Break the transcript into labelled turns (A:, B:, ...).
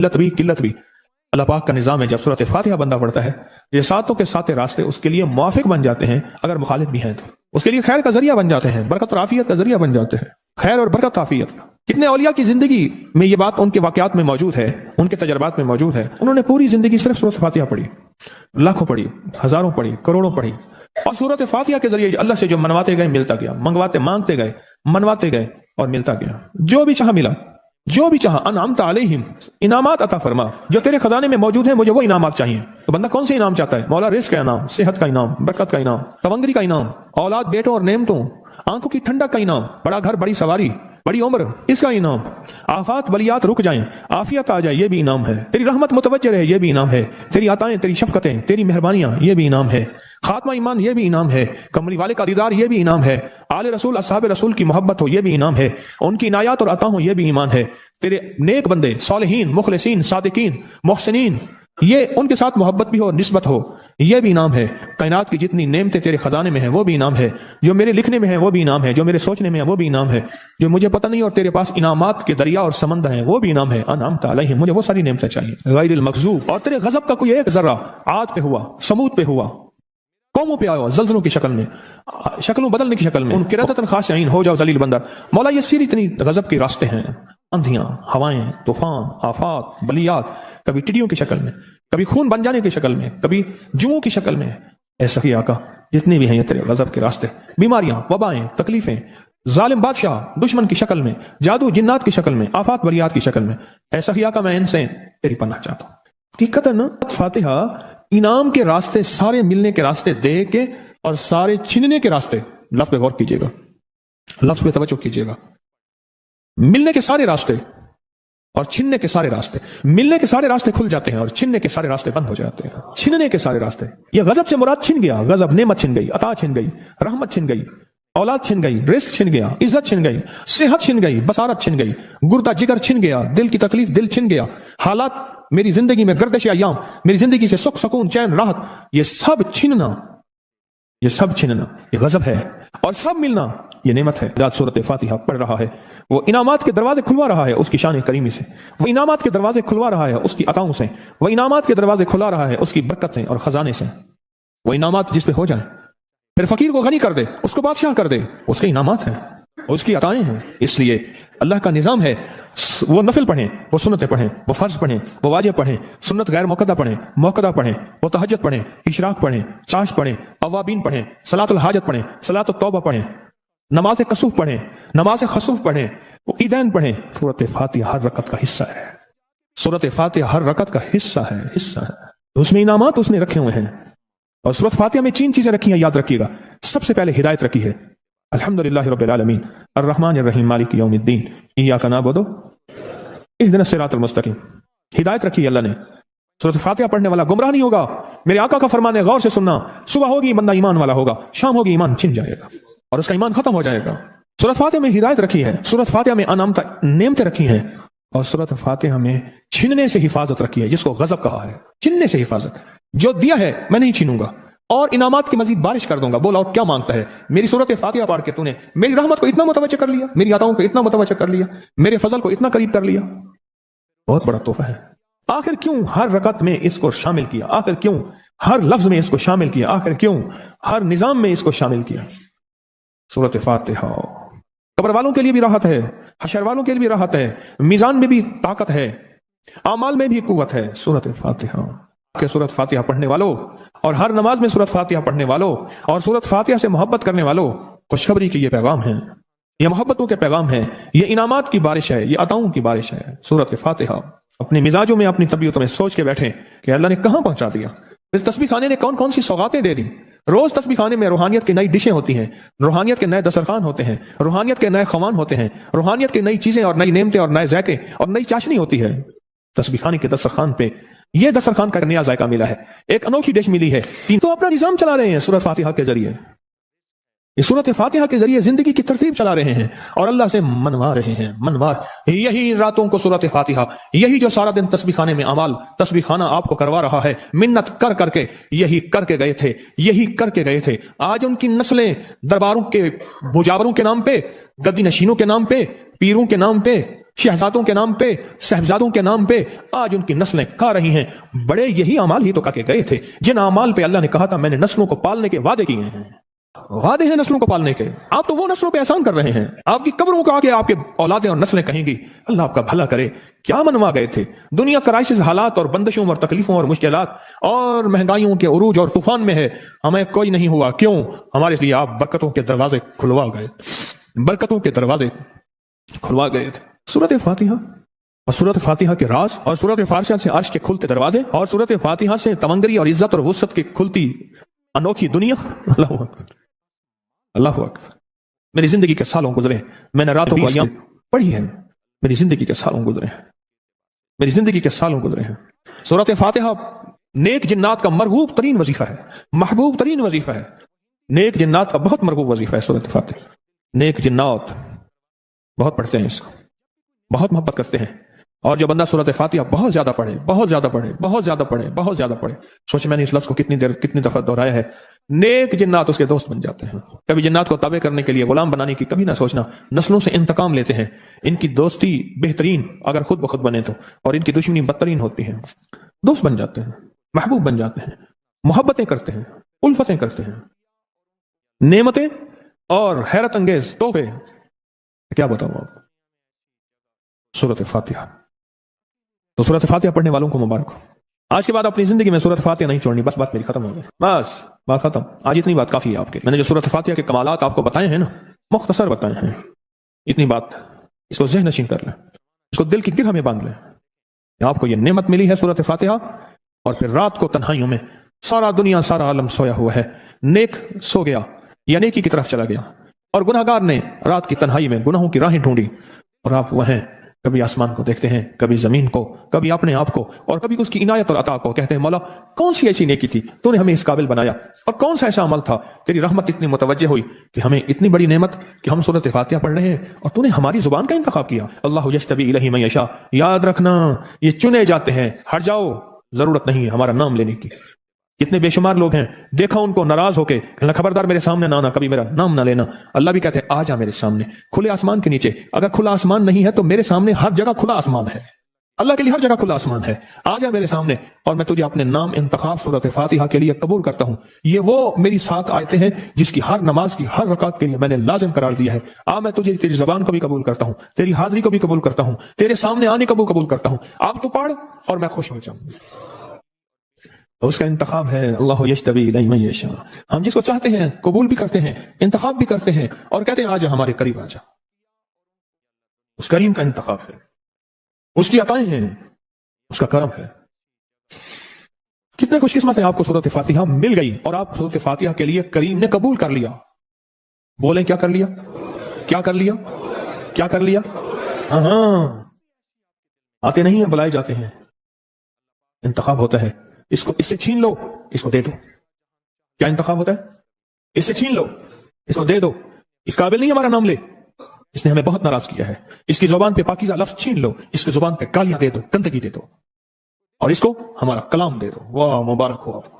A: قلت بھی اللہ پاک کا نظام ہے. جب سورۃ فاتحہ بندہ پڑھتا ہے یہ ساتوں کے ساتھ راستے اس کے لیے موافق بن جاتے ہیں. اگر مخالف بھی ہیں تو اس کے لیے خیر کا ذریعہ بن جاتے ہیں, برکت اور عافیت کا ذریعہ بن جاتے ہیں, خیر اور برکت عافیت کا. کتنے اولیاء کی زندگی میں یہ بات ان کے واقعات میں موجود ہے, ان کے تجربات میں موجود ہے. انہوں نے پوری زندگی صرف سورۃ فاتحہ پڑھی, لاکھوں پڑھی, ہزاروں پڑھی, کروڑوں پڑھی, اور سورۃ فاتحہ کے ذریعے اللہ سے جو منواتے گئے ملتا گیا, مانگتے گئے منواتے گئے اور ملتا گیا. جو بھی چاہا ملا, جو بھی چاہا. انعمت علیہم, انعامات عطا فرما, جو تیرے خزانے میں موجود ہیں مجھے وہ انعامات چاہیے. تو بندہ کون سے انعام چاہتا ہے؟ مولا رزق کا انعام, صحت کا انعام, برکت کا انعام, تونگری کا انعام, اولاد بیٹوں اور نعمتوں, آنکھوں کی ٹھنڈک کا انعام, بڑا گھر, بڑی سواری, بڑی عمر, اس کا انعام. آفات بلیات رک جائیں, عافیت آ جائے, یہ بھی انعام ہے. تیری رحمت متوجہ رہے, یہ بھی انعام ہے. تیری عطائیں, تیری شفقتیں, تیری مہربانیاں, یہ بھی انعام ہے. خاتمہ ایمان, یہ بھی انعام ہے. کملی والے کا دیدار, یہ بھی انعام ہے. آل رسول, اصحاب رسول کی محبت ہو, یہ بھی انعام ہے. ان کی عنایات اور عطا ہوں, یہ بھی ایمان ہے. تیرے نیک بندے, صالحین, مخلصین, صادقین, محسنین, یہ ان کے ساتھ محبت بھی ہو, نسبت ہو, یہ بھی انعام ہے. کائنات کی جتنی نعمتیں تیرے خزانے میں ہیں وہ بھی انعام ہے. جو میرے لکھنے میں ہیں وہ بھی انعام ہے, جو میرے سوچنے میں ہیں وہ بھی انعام ہے. جو مجھے پتہ نہیں اور تیرے پاس انعامات کے دریا اور سمندر ہیں وہ بھی انعام ہے. انعمت علیہم, مجھے وہ ساری نعمتیں چاہیے. غیر المغضوب, اور تیرے غضب کا کوئی ایک ذرہ عاد پہ ہوا, سمود پہ ہوا, قوموں پہ آیا, زلزلوں کی شکل میں, شکلوں بدلنے کی شکل میں, ان قراتن خاشعین, ہو جاؤ ذلیل بندر. مولا یہ سیری اتنی غضب کے راستے ہیں, اندھیاں, ہوائیں, طوفان, آفات, بلیات, کبھی ٹڈیوں کی شکل میں, کبھی خون بن جانے کی شکل میں, کبھی جوؤں کی شکل میں. اے سخی آقا, جتنے بھی ہیں یہ تیرے غضب کے راستے, بیماریاں, وبائیں, تکلیفیں, ظالم بادشاہ, دشمن کی شکل میں, جادو جنات کی شکل میں, آفات بلیات کی شکل میں, اے سخی آقا میں ان سے تیری پناہ چاہتا ہوں. حقیقتاً فاتحہ انعام کے راستے, سارے ملنے کے راستے دے کے اور سارے چھننے کے راستے. لفظ پہ غور کیجیے گا, لفظ پہ توجہ کیجیے گا. ملنے کے سارے راستے اور چھننے کے سارے راستے. ملنے کے سارے راستے کھل جاتے ہیں اور چھننے کے سارے راستے بند ہو جاتے ہیں. چھننے کے سارے راستے, یہ غضب سے مراد چھن گیا. غضب, نعمت چھن گئی, عطا چھن گئی, رحمت چھن گئی, اولاد چھن گئی, رزق چھن گیا, عزت چھن گئی, صحت چھن گئی, بصارت چھن گئی, گردہ جگر چھن گیا, دل کی تکلیف دل چھن گیا, حالات میری زندگی میں, گردش ایام, میری زندگی سے سکھ, سکون, چین, راحت, یہ سب چھننا, یہ سب چھننا یہ غضب ہے, اور سب ملنا یہ نعمت ہے. ذات سورۃ فاتحہ پڑھ رہا ہے, وہ انعامات کے دروازے کھلوا رہا ہے اس کی شان کریمی سے, وہ انعامات کے دروازے کھلوا رہا ہے اس کی عطاؤں سے, وہ انعامات کے دروازے کھلا رہا ہے اس کی برکت سے اور خزانے سے. وہ انعامات جس پہ ہو جائیں, پھر فقیر کو غنی کر دے, اس کو بادشاہ کر دے, اس کے انعامات ہیں, اس کی عطائیں ہیں. اس لیے اللہ کا نظام ہے, وہ نفل پڑھیں, وہ سنتیں پڑھیں, وہ فرض پڑھیں, وہ واجب پڑھیں, سنت غیر موقدہ پڑھیں, موقدہ پڑھیں, وہ تہجد پڑھیں, اشراق پڑھیں, چاشت پڑھیں, اوابین پڑھیں, صلاۃ الحاجت پڑھیں, صلاۃ التوبہ پڑھیں, نماز کسوف پڑھیں, نماز خسوف پڑھیں, وہ عیدین پڑھیں. سورۃ فاتحہ ہر رکعت کا حصہ ہے. سورۃ فاتحہ ہر رکعت کا حصہ ہے, حصہ ہے. اس میں انعامات اس نے رکھے ہوئے ہیں. اور سورۃ فاتحہ میں 3 چیزیں رکھی ہیں, یاد رکھیے گا. سب سے پہلے ہدایت رکھی ہے, الحمدللہ رب العالمین الرحمن الرحیم مالک یوم الدین ایاک نعبد اہدنا الصراط المستقیم. ہدایت رکھی ہے اللہ نے. سورۃ فاتحہ پڑھنے والا گمراہ نہیں ہوگا. میرے آقا کا فرمان ہے, غور سے سننا. صبح ہوگی بندہ ایمان والا ہوگا, شام ہوگی ایمان چھن جائے گا اور اس کا ایمان ختم ہو جائے گا. سورۃ فاتحہ میں ہدایت رکھی ہے, سورۃ فاتحہ میں نعمتیں رکھی ہیں, اور سورۃ فاتحہ میں چھننے سے حفاظت رکھی ہے, جس کو غضب کہا ہے. چھننے سے حفاظت, جو دیا ہے میں نہیں چھینوں گا, اور انعامات کی مزید بارش کر دوں گا. بولا اور کیا مانگتا ہے؟ میری سورۃ فاتحہ پڑھ کے تو نے میری رحمت کو اتنا متوجہ کر لیا, میری عطاؤں کو اتنا متوجہ کر لیا, میرے فضل کو اتنا قریب کر لیا. بہت بڑا تحفہ ہے. آخر کیوں ہر رکعت میں اس کو شامل کیا؟ آخر کیوں ہر لفظ میں اس کو شامل کیا؟ آخر کیوں ہر نظام میں اس کو شامل کیا؟ سورۃ فاتحہ قبر والوں کے لیے بھی راحت ہے, حشر والوں کے لیے بھی راحت ہے, میزان میں بھی طاقت ہے, اعمال میں بھی قوت ہے. سورۃ فاتحہ کہ سورۃ فاتحہ پڑھنے والوں, اور ہر نماز میں سورۃ فاتحہ پڑھنے والوں, اور سورۃ فاتحہ سے محبت کرنے والوں, خوشخبری کی یہ پیغام ہے, یہ محبتوں کے پیغام ہے, یہ انعامات کی بارش ہے, یہ عطاؤں کی بارش ہے. سورۃ فاتحہ اپنے مزاجوں میں, اپنی طبیعتوں میں سوچ کے بیٹھیں کہ اللہ نے کہاں پہنچا دیا. اس تسبیح خانے نے کون کون سی سوغاتیں دے دی. روز تسبیح خانے میں روحانیت کی نئی ڈشیں ہوتی ہیں, روحانیت کے نئے دسترخوان ہوتے ہیں, روحانیت کے نئے خوان ہوتے ہیں, روحانیت کی نئی چیزیں اور نئی نعمتیں اور نئے ذائقے اور نئی چاشنی ہوتی ہے. تسبیح خانے کے دسترخوان پہ یہ دسترخوان کا نیا ذائقہ ملا ہے, ایک انوکھی ڈش ملی ہے. تو اپنا نظام چلا رہے ہیں سورۃ فاتحہ کے ذریعے, یہ سورۃ فاتحہ کے ذریعے زندگی کی ترتیب چلا رہے ہیں اور اللہ سے منوا رہے ہیں. یہی راتوں کو سورۃ فاتحہ, یہی جو سارا دن تسبیح خانے میں اعمال تسبیح خانہ آپ کو کروا رہا ہے, منت کر کر کے یہی کر کے گئے تھے, یہی کر کے گئے تھے. آج ان کی نسلیں درباروں کے مجاوروں کے نام پہ, گدی نشینوں کے نام پہ, پیروں کے نام پہ, شہزادوں کے نام پہ، صاحبزادوں کے نام پہ آج ان کی نسلیں کھا رہی ہیں۔ بڑے یہی اعمال ہی تو کر کے گئے تھے جن اعمال پہ اللہ نے کہا تھا میں نے نسلوں کو پالنے کے وعدے کیے ہیں۔ وعدے ہیں نسلوں کو پالنے کے، آپ تو وہ نسلوں پہ احسان کر رہے ہیں۔ آپ کی قبروں کو آگے آپ کے اولادیں اور نسلیں کہیں گی اللہ آپ کا بھلا کرے، کیا منوا گئے تھے۔ دنیا کرائسس حالات اور بندشوں اور تکلیفوں اور مشکلات اور مہنگائیوں کے عروج اور طوفان میں ہے، ہمیں کوئی نہیں ہوا، کیوں؟ ہمارے لیے آپ برکتوں کے دروازے کھلوا گئے، برکتوں کے دروازے کھلوا گئے تھے۔ سورۃ فاتحہ اور سورۃ فاتحہ کے راز اور سورۃ فاتحہ سے عرش کے کھلتے دروازے اور سورۃ فاتحہ سے تمنگری اور عزت اور وسعت کی کھلتی انوکھی دنیا۔ اللہ اکبر، اللہ اکبر۔ میری زندگی کے سالوں گزرے، میں نے راتوں کو ایام پڑھی ہے، میری زندگی کے سالوں گزرے ہیں، میری زندگی کے سالوں گزرے ہیں۔ سورۃ فاتحہ نیک جنات کا مرغوب ترین وظیفہ ہے، محبوب ترین وظیفہ ہے۔ نیک جنات کا بہت مرغوب وظیفہ ہے سورۃ فاتحہ۔ نیک جنات بہت پڑھتے ہیں، اس کو بہت محبت کرتے ہیں، اور جو بندہ سورۃ فاتحہ بہت زیادہ پڑھے، بہت زیادہ پڑھے، بہت زیادہ پڑھے، بہت زیادہ پڑھے، سوچے میں نے اس لفظ کو کتنی دیر کتنی دفعہ دہرایا ہے، نیک جنات اس کے دوست بن جاتے ہیں۔ کبھی جنات کو تابع کرنے کے لیے، غلام بنانے کی کبھی نہ سوچنا، نسلوں سے انتقام لیتے ہیں۔ ان کی دوستی بہترین اگر خود بخود بنے تو، اور ان کی دشمنی بدترین ہوتی ہے۔ دوست بن جاتے ہیں، محبوب بن جاتے ہیں، محبتیں کرتے ہیں، الفتیں کرتے ہیں، نعمتیں اور حیرت انگیز تحفے، کیا بتاؤں آپ۔ سورۃ فاتحہ، تو سورۃ فاتحہ پڑھنے والوں کو مبارک ہو۔ آج کے بعد اپنی زندگی میں سورۃ فاتحہ نہیں چھوڑنی، بس بات میری ختم ہو گئی، بس بات ختم۔ آج اتنی بات کافی ہے آپ کے۔ میں نے جو سورۃ فاتحہ کے کمالات آپ کو بتائے ہیں نا، مختصر بتائے ہیں، اتنی بات اس کو ذہن نشین کر لیں، اس کو دل کی گرہ میں باندھ لیں۔ آپ کو یہ نعمت ملی ہے سورۃ فاتحہ، اور پھر رات کو تنہائیوں میں سارا دنیا سارا عالم سویا ہوا ہے، نیک سو گیا یا نیکی کی طرف چلا گیا، اور گناہگار نے رات کی تنہائی میں گناہوں کی راہیں ڈھونڈی، اور آپ وہ ہیں کبھی آسمان کو دیکھتے ہیں، کبھی زمین کو، کبھی اپنے آپ کو، اور کبھی اس کی عنایت اور عطا کو، کہتے ہیں مولا کون سی ایسی نیکی تھی تو نے ہمیں اس قابل بنایا، اور کون سا ایسا عمل تھا تیری رحمت اتنی متوجہ ہوئی کہ ہمیں اتنی بڑی نعمت کہ ہم سورۃ فاتحہ پڑھ رہے ہیں اور تو نے ہماری زبان کا انتخاب کیا۔ اللہ یجتبی الیہ من یشاء، یاد رکھنا یہ چنے جاتے ہیں، ہٹ جاؤ، ضرورت نہیں ہے ہمارا نام لینے کی۔ کتنے بے شمار لوگ ہیں، دیکھا ان کو ناراض ہو کے کہنا خبردار میرے سامنے نہ آنا، کبھی میرا نام نہ لینا۔ اللہ بھی کہتے ہیں آ جا میرے سامنے، کھلے آسمان کے نیچے۔ اگر کھلا آسمان نہیں ہے تو میرے سامنے ہر جگہ کھلا آسمان ہے، اللہ کے لیے ہر جگہ کھلا آسمان ہے۔ آ جا میرے سامنے اور میں تجھے اپنے نام انتخاب سورۃ فاتحہ کے لیے قبول کرتا ہوں۔ یہ وہ میری 7 آیتیں ہیں جس کی ہر نماز کی ہر رکعت کے لیے میں نے لازم قرار دیا ہے۔ میں تجھے تیری زبان کو بھی قبول کرتا ہوں، تیری حاضری کو بھی قبول کرتا ہوں، تیرے سامنے آنے کو بھی قبول کرتا ہوں۔ آپ تو پڑھ اور میں خوش ہو جاؤں۔ اس کا انتخاب ہے اللہ یجتبی الیہ من یشاء۔ ہم جس کو چاہتے ہیں قبول بھی کرتے ہیں، انتخاب بھی کرتے ہیں، اور کہتے ہیں آجا ہمارے قریب آجا۔ اس کریم کا انتخاب ہے، اس کی عطائیں ہیں، اس کا کرم ہے۔ کتنے خوش قسمت ہیں آپ کو سورۃ فاتحہ مل گئی اور آپ سورۃ فاتحہ کے لیے کریم نے قبول کر لیا۔ بولیں کیا کر لیا، کیا کر لیا، کیا کر لیا؟ ہاں، آتے نہیں ہیں، بلائے جاتے ہیں۔ انتخاب ہوتا ہے، اس کو اس سے چھین لو، اس کو دے دو۔ کیا انتخاب ہوتا ہے؟ اس سے چھین لو، اس کو دے دو۔ اس قابل نہیں ہمارا نام لے، اس نے ہمیں بہت ناراض کیا ہے۔ اس کی زبان پہ پاکیزہ لفظ چھین لو، اس کی زبان پہ گالیاں دے دو، گندگی دے دو، اور اس کو ہمارا کلام دے دو۔ واہ، مبارک ہو آپ کو۔